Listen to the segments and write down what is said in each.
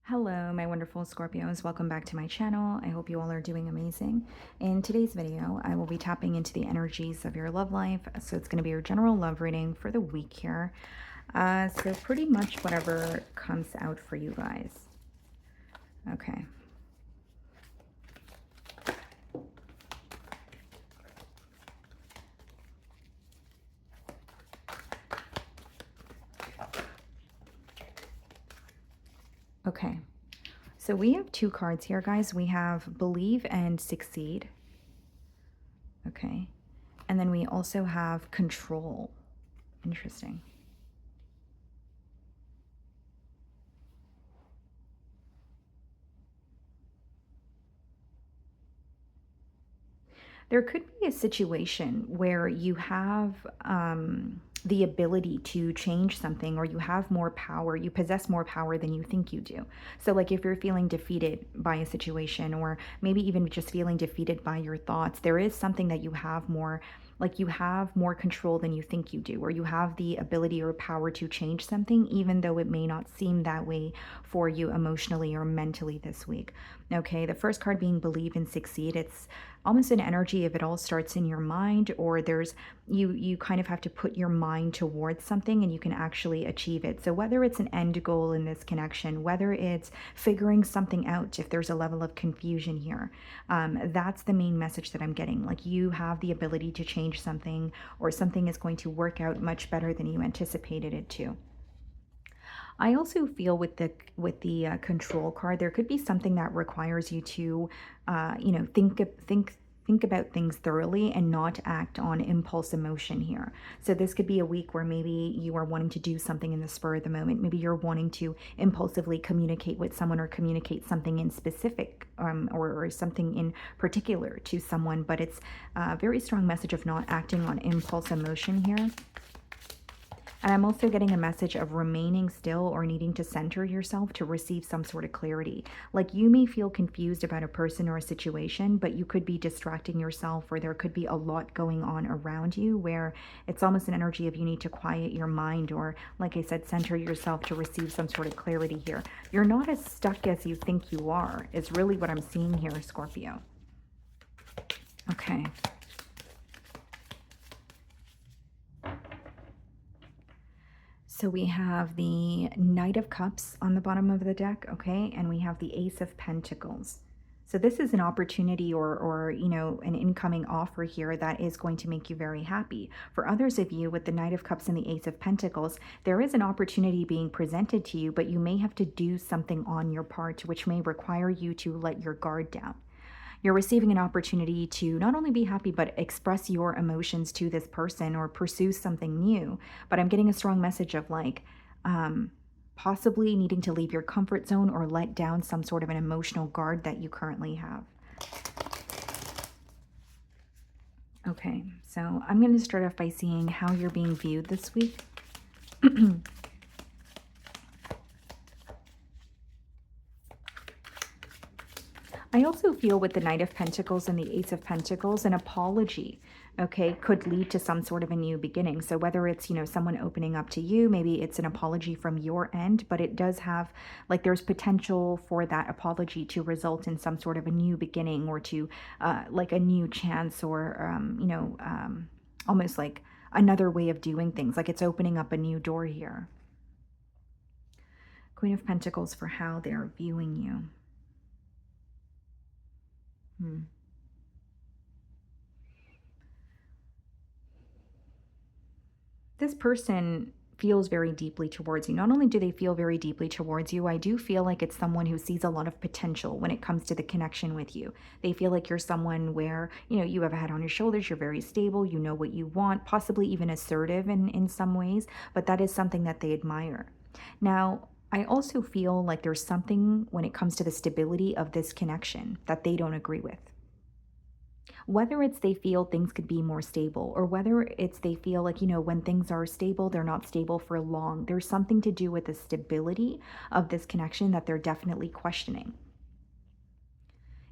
Hello, my wonderful Scorpios. Welcome back to my channel. I hope you all are doing amazing. In today's video, I will be tapping into the energies of your love life. So it's going to be your general love reading for the week here. So pretty much whatever comes out for you guys. Okay. Okay. So we have two cards here, guys. We have Believe and Succeed. Okay. And then we also have Control. Interesting. There could be a situation where you have the ability to change something, or you have more power, you possess more power than you think you do. So like if you're feeling defeated by a situation, or maybe even just feeling defeated by your thoughts, there is something that you have more, like you have more control than you think you do, or you have the ability or power to change something, even though it may not seem that way for you emotionally or mentally this week. Okay, the first card being Believe and Succeed. It's almost an energy of it all starts in your mind, or there's you kind of have to put your mind towards something and you can actually achieve it. So whether it's an end goal in this connection, whether it's figuring something out, if there's a level of confusion here, that's the main message that I'm getting. Like you have the ability to change something, or something is going to work out much better than you anticipated it to. I also feel with the control card, there could be something that requires you to, think about things thoroughly and not act on impulse emotion here. So this could be a week where maybe you are wanting to do something in the spur of the moment. Maybe you're wanting to impulsively communicate with someone, or communicate something in specific, or something in particular to someone, but it's a very strong message of not acting on impulse emotion here. And I'm also getting a message of remaining still, or needing to center yourself to receive some sort of clarity. Like you may feel confused about a person or a situation, but you could be distracting yourself, or there could be a lot going on around you where it's almost an energy of you need to quiet your mind, or like I said, center yourself to receive some sort of clarity here. You're not as stuck as you think you are, is really what I'm seeing here, Scorpio. Okay. So we have the Knight of Cups on the bottom of the deck, okay? And we have the Ace of Pentacles. So this is an opportunity, or an incoming offer here that is going to make you very happy. For others of you, with the Knight of Cups and the Ace of Pentacles, there is an opportunity being presented to you, but you may have to do something on your part, which may require you to let your guard down. You're receiving an opportunity to not only be happy, but express your emotions to this person, or pursue something new. But I'm getting a strong message of like, possibly needing to leave your comfort zone, or let down some sort of an emotional guard that you currently have. Okay, so I'm going to start off by seeing how you're being viewed this week. I also feel with the Knight of Pentacles and the Ace of Pentacles, an apology, okay, could lead to some sort of a new beginning. So whether it's, someone opening up to you, maybe it's an apology from your end, but it does have, like, there's potential for that apology to result in some sort of a new beginning, or to, like, a new chance, or, almost like another way of doing things. Like it's opening up a new door here. Queen of Pentacles for how they're viewing you. This person feels very deeply towards you. Not only do they feel very deeply towards you, I do feel like it's someone who sees a lot of potential when it comes to the connection with you. They feel like you're someone where, you have a head on your shoulders, you're very stable, you know what you want, possibly even assertive in some ways, but that is something that they admire. Now, I also feel like there's something when it comes to the stability of this connection that they don't agree with. Whether it's they feel things could be more stable, or whether it's they feel like, when things are stable, they're not stable for long. There's something to do with the stability of this connection that they're definitely questioning.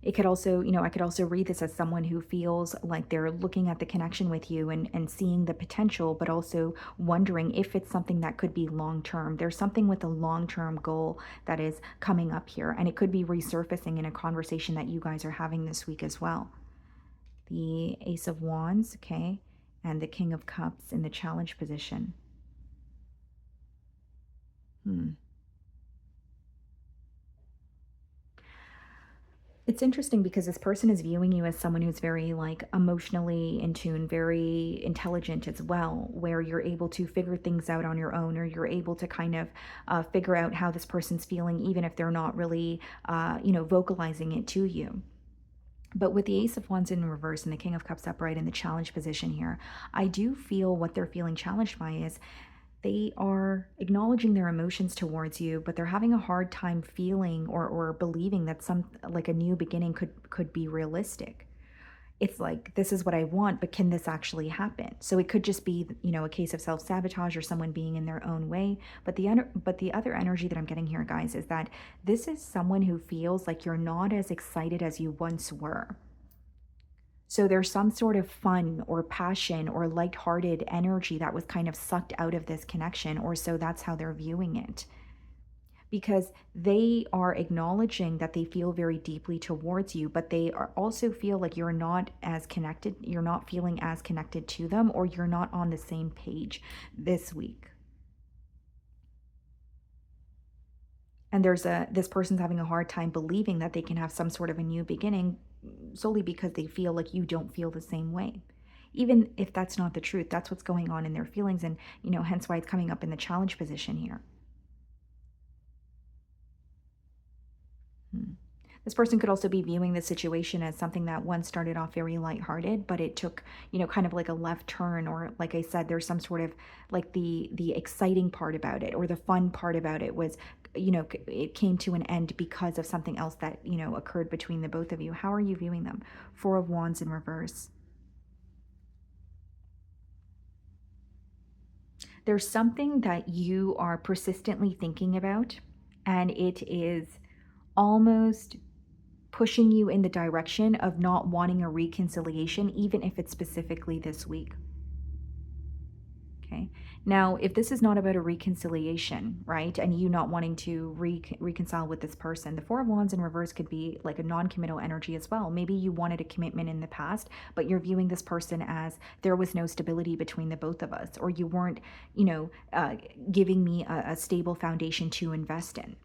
It could also, I could also read this as someone who feels like they're looking at the connection with you and seeing the potential, but also wondering if it's something that could be long term. There's something with a long term goal that is coming up here, and it could be resurfacing in a conversation that you guys are having this week as well. The Ace of Wands, okay, and the King of Cups in the challenge position. Hmm. It's interesting because this person is viewing you as someone who's very like emotionally in tune, very intelligent as well, where you're able to figure things out on your own, or you're able to kind of figure out how this person's feeling, even if they're not really, vocalizing it to you. But with the Ace of Wands in reverse and the King of Cups upright in the challenge position here, I do feel what they're feeling challenged by is they are acknowledging their emotions towards you, but they're having a hard time feeling or believing that some like a new beginning could be realistic. It's like, this is what I want, but can this actually happen? So it could just be, a case of self-sabotage or someone being in their own way. But the other energy that I'm getting here, guys, is that this is someone who feels like you're not as excited as you once were. So there's some sort of fun or passion or lighthearted energy that was kind of sucked out of this connection, or so that's how they're viewing it. Because they are acknowledging that they feel very deeply towards you, but they are also feel like you're not as connected, you're not feeling as connected to them, or you're not on the same page this week. And this person's having a hard time believing that they can have some sort of a new beginning, solely because they feel like you don't feel the same way. Even if that's not the truth, that's what's going on in their feelings, and hence why it's coming up in the challenge position here. Hmm. This person could also be viewing the situation as something that once started off very lighthearted, but it took, kind of like a left turn, or like I said, there's some sort of like the exciting part about it, or the fun part about it was, it came to an end because of something else that, occurred between the both of you. How are you viewing them? Four of Wands in reverse. There's something that you are persistently thinking about, and it is almost pushing you in the direction of not wanting a reconciliation, even if it's specifically this week. Okay. Now, if this is not about a reconciliation, right, and you not wanting to reconcile with this person, the Four of Wands in reverse could be like a non committal energy as well. Maybe you wanted a commitment in the past, but you're viewing this person as there was no stability between the both of us, or you weren't, giving me a stable foundation to invest in.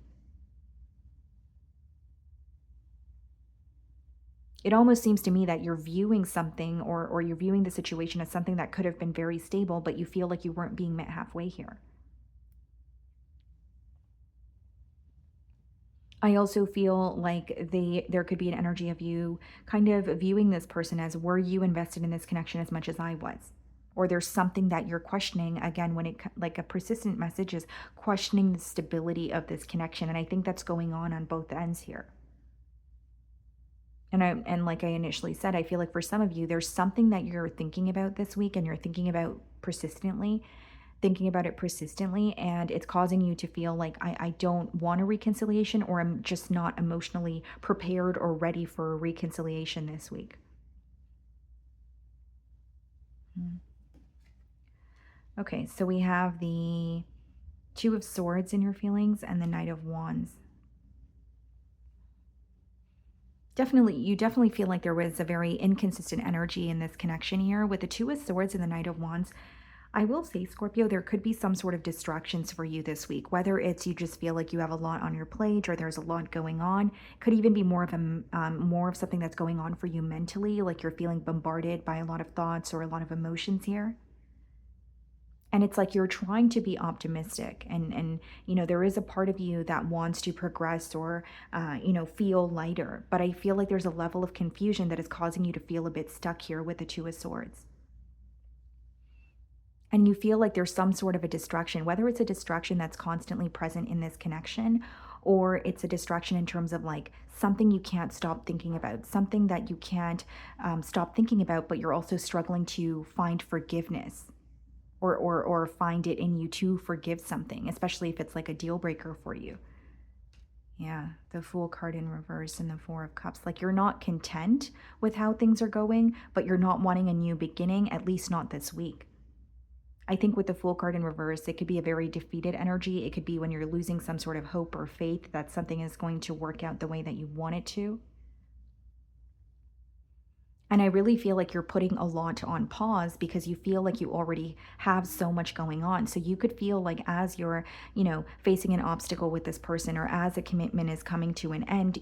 It almost seems to me that you're viewing something, or you're viewing the situation as something that could have been very stable, but you feel like you weren't being met halfway here. I also feel like there could be an energy of you kind of viewing this person as, were you invested in this connection as much as I was? Or there's something that you're questioning, again, when like a persistent message is questioning the stability of this connection, and I think that's going on both ends here. And like I initially said, I feel like for some of you, there's something that you're thinking about this week, and you're thinking about it persistently, and it's causing you to feel like, I don't want a reconciliation, or I'm just not emotionally prepared or ready for a reconciliation this week. Hmm. Okay, so we have the Two of Swords in your feelings and the Knight of Wands. You definitely feel like there was a very inconsistent energy in this connection here. With the Two of Swords and the Knight of Wands, I will say, Scorpio, there could be some sort of distractions for you this week, whether it's you just feel like you have a lot on your plate, or there's a lot going on. Could even be more of something that's going on for you mentally, like you're feeling bombarded by a lot of thoughts or a lot of emotions here. And it's like you're trying to be optimistic, and there is a part of you that wants to progress, or feel lighter, but I feel like there's a level of confusion that is causing you to feel a bit stuck here with the Two of Swords. And you feel like there's some sort of a distraction, whether it's a distraction that's constantly present in this connection, or it's a distraction in terms of like something you can't stop thinking about, something that you can't stop thinking about, but you're also struggling to find forgiveness, or find it in you to forgive something, especially if it's like a deal breaker for you. Yeah, the Fool card in reverse and the Four of Cups. Like you're not content with how things are going, but you're not wanting a new beginning, at least not this week. I think with the Fool card in reverse, it could be a very defeated energy. It could be when you're losing some sort of hope or faith that something is going to work out the way that you want it to. And I really feel like you're putting a lot on pause because you feel like you already have so much going on. So you could feel like as you're, facing an obstacle with this person or as a commitment is coming to an end,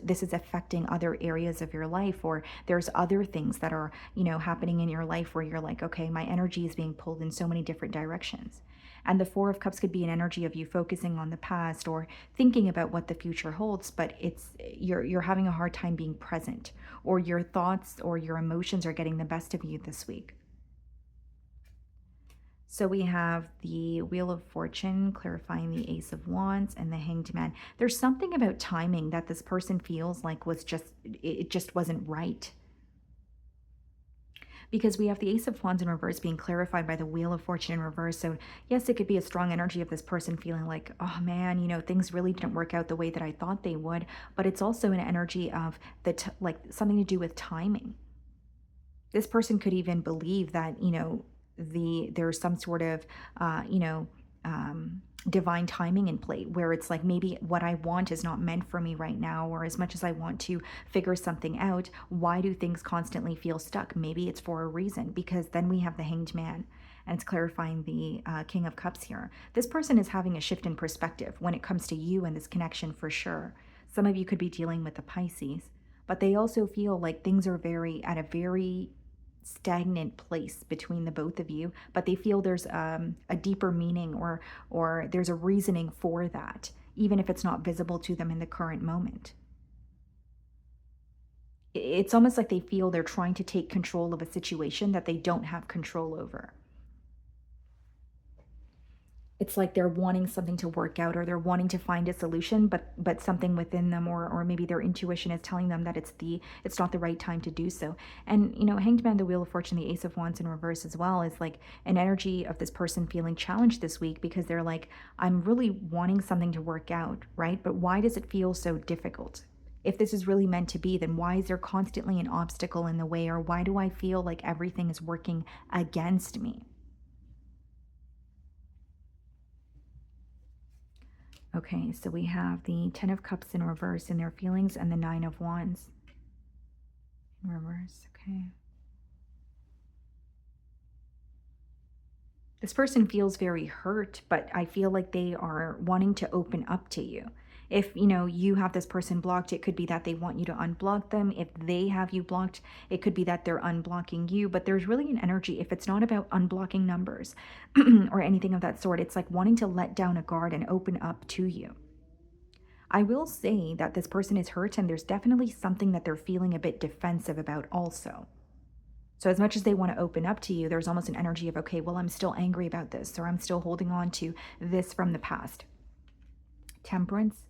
this is affecting other areas of your life, or there's other things that are, happening in your life where you're like, okay, my energy is being pulled in so many different directions. And the Four of Cups could be an energy of you focusing on the past or thinking about what the future holds, but you're having a hard time being present, or your thoughts or your emotions are getting the best of you this week. So we have the Wheel of Fortune clarifying the Ace of Wands and the Hanged Man. There's something about timing that this person feels like it just wasn't right, because we have the Ace of Wands in reverse being clarified by the Wheel of Fortune in reverse. So yes, it could be a strong energy of this person feeling like, oh man, things really didn't work out the way that I thought they would. But it's also an energy of like something to do with timing. This person could even believe that, there's some sort of, divine timing in play, where it's like maybe what I want is not meant for me right now, or as much as I want to figure something out, why do things constantly feel stuck? Maybe it's for a reason, because then we have the Hanged Man, and it's clarifying the King of Cups here. This person is having a shift in perspective when it comes to you and this connection for sure. Some of you could be dealing with the Pisces, but they also feel like things are at a very stagnant place between the both of you, but they feel there's a deeper meaning, or there's a reasoning for that, even if it's not visible to them in the current moment. It's almost like they feel they're trying to take control of a situation that they don't have control over. It's like they're wanting something to work out, or they're wanting to find a solution, but something within them, or maybe their intuition is telling them that it's not the right time to do so. And Hanged Man, the Wheel of Fortune, the Ace of Wands in reverse as well, is like an energy of this person feeling challenged this week, because they're like, I'm really wanting something to work out, right? But why does it feel so difficult? If this is really meant to be, then why is there constantly an obstacle in the way? Or why do I feel like everything is working against me? Okay, so we have the Ten of Cups in reverse in their feelings, and the Nine of Wands in reverse. Okay. This person feels very hurt, but I feel like they are wanting to open up to you. If you have this person blocked, it could be that they want you to unblock them. If they have you blocked, it could be that they're unblocking you. But there's really an energy, if it's not about unblocking numbers or anything of that sort, it's like wanting to let down a guard and open up to you. I will say that this person is hurt, and there's definitely something that they're feeling a bit defensive about also. So as much as they want to open up to you, there's almost an energy of, okay, well, I'm still angry about this, or I'm still holding on to this from the past. Temperance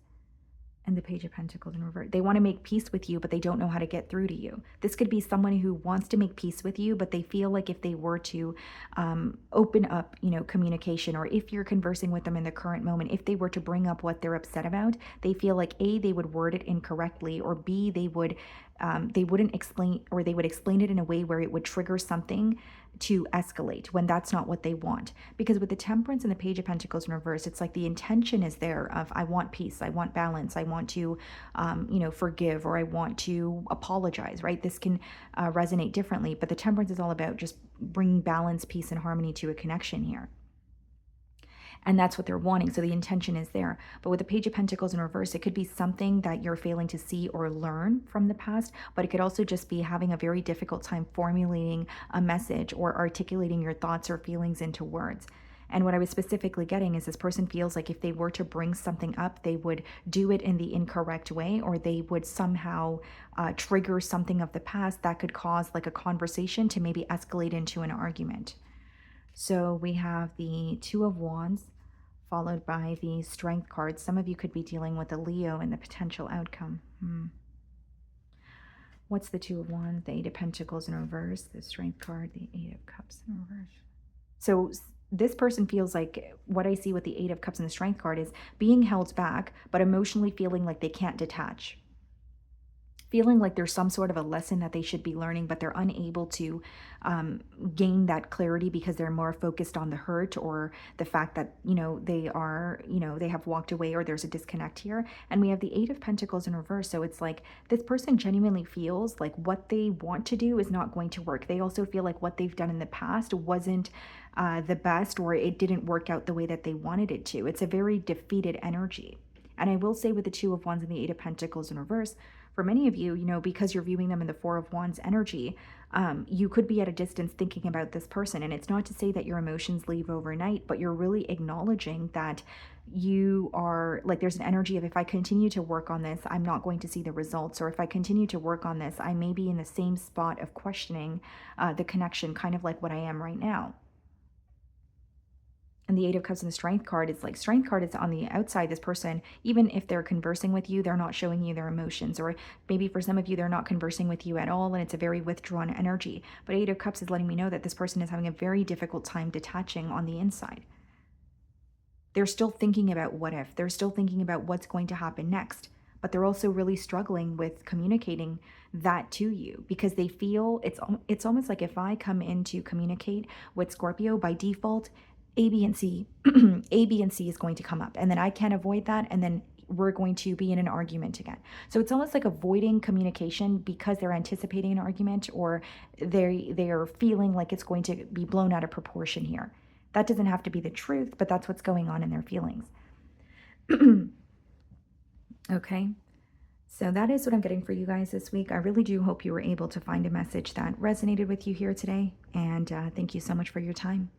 and the Page of Pentacles in reverse. They want to make peace with you, but they don't know how to get through to you. This could be someone who wants to make peace with you, but they feel like if they were to open up, communication, or if you're conversing with them in the current moment, if they were to bring up what they're upset about, they feel like A, they would word it incorrectly, or B, they wouldn't explain, or they would explain it in a way where it would trigger something to escalate, when that's not what they want. Because with the Temperance and the Page of Pentacles in reverse, it's like the intention is there of, I want peace, I want balance, I want to forgive, or I want to apologize, right? This can resonate differently, but the Temperance is all about just bringing balance, peace, and harmony to a connection here. And that's what they're wanting. So the intention is there. But with the Page of Pentacles in reverse, it could be something that you're failing to see or learn from the past, but it could also just be having a very difficult time formulating a message or articulating your thoughts or feelings into words. And what I was specifically getting is this person feels like if they were to bring something up, they would do it in the incorrect way, or they would somehow trigger something of the past that could cause like a conversation to maybe escalate into an argument. So we have the Two of Wands followed by the Strength card. Some of you could be dealing with a Leo and the potential outcome. What's the Two of Wands? The Eight of Pentacles in reverse, the Strength card, the Eight of Cups in reverse. So this person feels like, what I see with the Eight of Cups and the Strength card is being held back, but emotionally feeling like they can't detach, feeling like there's some sort of a lesson that they should be learning, but they're unable to gain that clarity because they're more focused on the hurt or the fact that, they are, they have walked away, or there's a disconnect here. And we have the Eight of Pentacles in reverse. So it's like this person genuinely feels like what they want to do is not going to work. They also feel like what they've done in the past wasn't the best, or it didn't work out the way that they wanted it to. It's a very defeated energy. And I will say, with the Two of Wands and the Eight of Pentacles in reverse, for many of you, because you're viewing them in the Four of Wands energy, you could be at a distance thinking about this person. And it's not to say that your emotions leave overnight, but you're really acknowledging that you are like, there's an energy of, if I continue to work on this, I'm not going to see the results. Or if I continue to work on this, I may be in the same spot of questioning the connection, kind of like what I am right now. And the Eight of Cups and the Strength card is like, Strength card is on the outside. This person, even if they're conversing with you, they're not showing you their emotions. Or maybe for some of you, they're not conversing with you at all, and it's a very withdrawn energy. But Eight of Cups is letting me know that this person is having a very difficult time detaching on the inside. They're still thinking about what if. They're still thinking about what's going to happen next. But they're also really struggling with communicating that to you, because they feel it's almost like, if I come in to communicate with Scorpio, by default, A, B, and C, A, B, and C is going to come up. And then I can't avoid that. And then we're going to be in an argument again. So it's almost like avoiding communication because they're anticipating an argument, or they're feeling like it's going to be blown out of proportion here. That doesn't have to be the truth, but that's what's going on in their feelings. Okay. So that is what I'm getting for you guys this week. I really do hope you were able to find a message that resonated with you here today. And thank you so much for your time.